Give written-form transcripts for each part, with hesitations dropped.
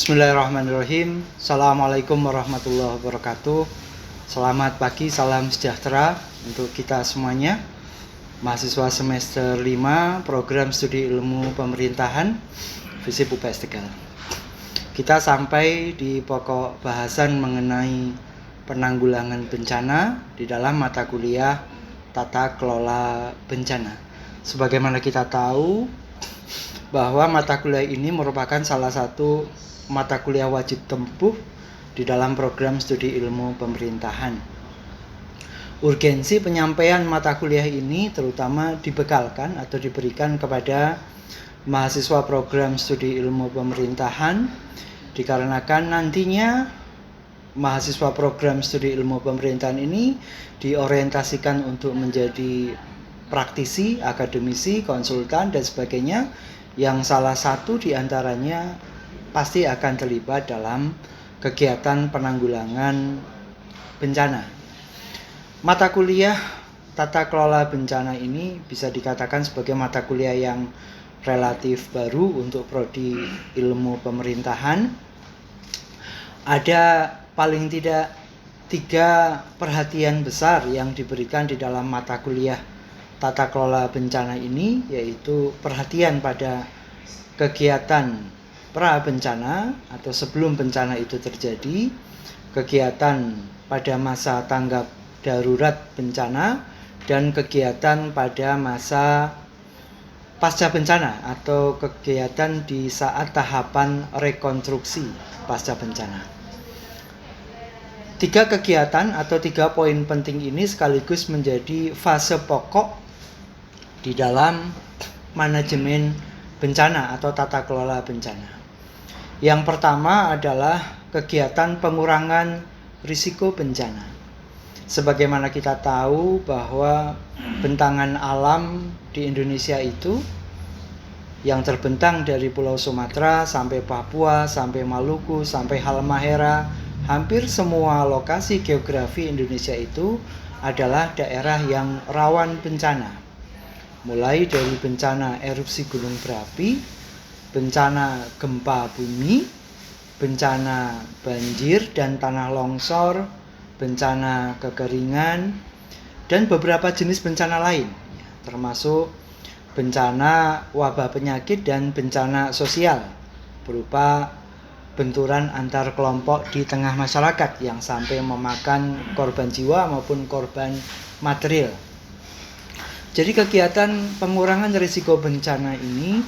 Bismillahirrahmanirrahim. Assalamualaikum warahmatullahi wabarakatuh. Selamat pagi, salam sejahtera untuk kita semuanya. Mahasiswa semester 5 Program Studi Ilmu Pemerintahan FISIP UPS Tegal. Kita sampai di pokok bahasan mengenai penanggulangan bencana di dalam mata kuliah Tata Kelola Bencana. Sebagaimana kita tahu bahwa mata kuliah ini merupakan salah satu mata kuliah wajib tempuh di dalam program studi ilmu pemerintahan. Urgensi penyampaian mata kuliah ini terutama dibekalkan atau diberikan kepada mahasiswa program studi ilmu pemerintahan dikarenakan nantinya mahasiswa program studi ilmu pemerintahan ini diorientasikan untuk menjadi praktisi, akademisi, konsultan dan sebagainya, yang salah satu diantaranya pasti akan terlibat dalam kegiatan penanggulangan bencana. Mata kuliah Tata Kelola Bencana ini bisa dikatakan sebagai mata kuliah yang relatif baru untuk prodi ilmu pemerintahan. Ada paling tidak 3 perhatian besar yang diberikan di dalam mata kuliah Tata Kelola Bencana ini, yaitu perhatian pada kegiatan pra bencana atau sebelum bencana itu terjadi, kegiatan pada masa tanggap darurat bencana, dan kegiatan pada masa pasca bencana atau kegiatan di saat tahapan rekonstruksi pasca bencana. 3 kegiatan atau 3 poin penting ini sekaligus menjadi fase pokok di dalam manajemen bencana atau tata kelola bencana. Yang pertama adalah kegiatan pengurangan risiko bencana. Sebagaimana kita tahu bahwa bentangan alam di Indonesia itu yang terbentang dari Pulau Sumatera sampai Papua, sampai Maluku, sampai Halmahera, hampir semua lokasi geografi Indonesia itu adalah daerah yang rawan bencana. Mulai dari bencana erupsi gunung berapi, bencana gempa bumi, bencana banjir dan tanah longsor, bencana kekeringan, dan beberapa jenis bencana lain, termasuk bencana wabah penyakit dan bencana sosial berupa benturan antar kelompok di tengah masyarakat yang sampai memakan korban jiwa maupun korban material. Jadi kegiatan pengurangan risiko bencana ini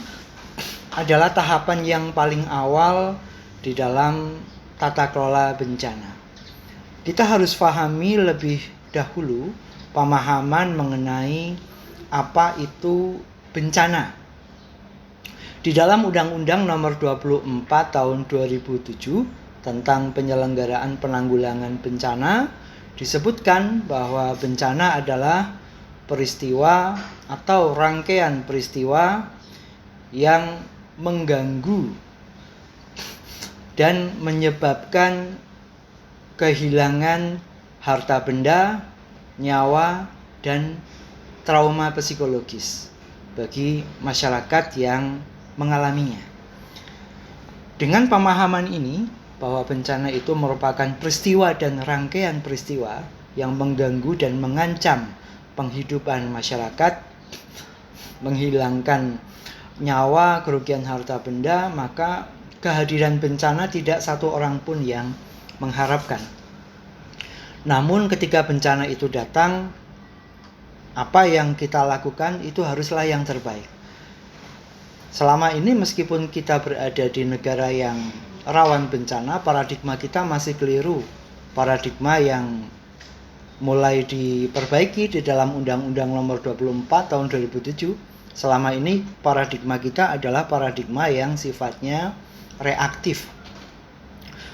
adalah tahapan yang paling awal di dalam tata kelola bencana. Kita harus pahami lebih dahulu pemahaman mengenai apa itu bencana. Di dalam Undang-Undang Nomor 24 Tahun 2007 tentang penyelenggaraan penanggulangan bencana disebutkan bahwa bencana adalah peristiwa atau rangkaian peristiwa yang mengganggu dan menyebabkan kehilangan harta benda, nyawa, dan trauma psikologis bagi masyarakat yang mengalaminya. Dengan pemahaman ini bahwa bencana itu merupakan peristiwa dan rangkaian peristiwa yang mengganggu dan mengancam penghidupan masyarakat, menghilangkan nyawa, kerugian harta benda, maka kehadiran bencana tidak satu orang pun yang mengharapkan. Namun ketika bencana itu datang, apa yang kita lakukan itu haruslah yang terbaik. Selama ini meskipun kita berada di negara yang rawan bencana, paradigma kita masih keliru. Paradigma yang mulai diperbaiki di dalam Undang-Undang Nomor 24 Tahun 2007. Selama ini paradigma kita adalah paradigma yang sifatnya reaktif.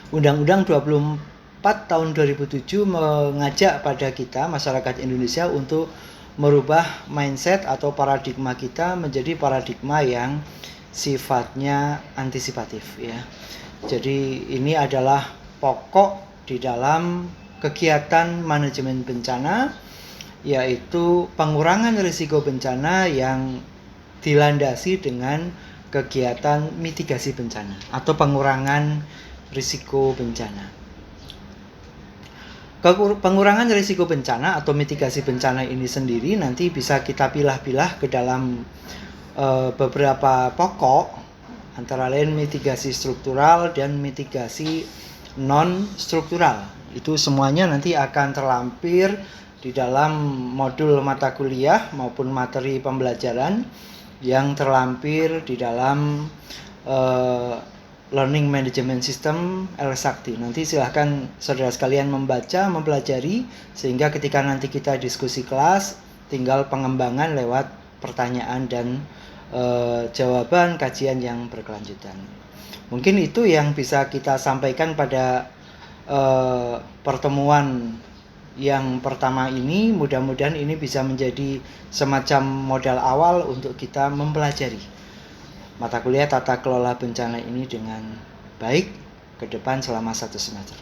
Undang-Undang 24 Tahun 2007 mengajak pada kita masyarakat Indonesia untuk merubah mindset atau paradigma kita menjadi paradigma yang sifatnya antisipatif, ya. Jadi ini adalah pokok di dalam kegiatan manajemen bencana, yaitu pengurangan risiko bencana yang dilandasi dengan kegiatan mitigasi bencana atau pengurangan risiko bencana. Pengurangan risiko bencana atau mitigasi bencana ini sendiri nanti bisa kita pilah-pilah ke dalam beberapa pokok, antara lain mitigasi struktural dan mitigasi non-struktural. Itu semuanya nanti akan terlampir di dalam modul mata kuliah maupun materi pembelajaran yang terlampir di dalam Learning Management System LSakti. Nanti silahkan saudara sekalian membaca, mempelajari, sehingga ketika nanti kita diskusi kelas, tinggal pengembangan lewat pertanyaan dan jawaban kajian yang berkelanjutan. Mungkin itu yang bisa kita sampaikan pada pertemuan yang pertama ini. Mudah-mudahan ini bisa menjadi semacam modal awal untuk kita mempelajari mata kuliah tata kelola bencana ini dengan baik ke depan selama 1 semester.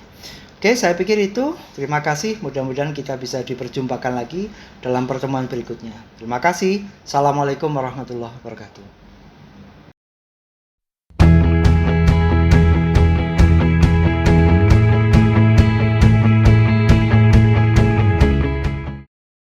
Oke, saya pikir itu. Terima kasih. Mudah-mudahan kita bisa diperjumpakan lagi dalam pertemuan berikutnya. Terima kasih. Assalamualaikum warahmatullahi wabarakatuh.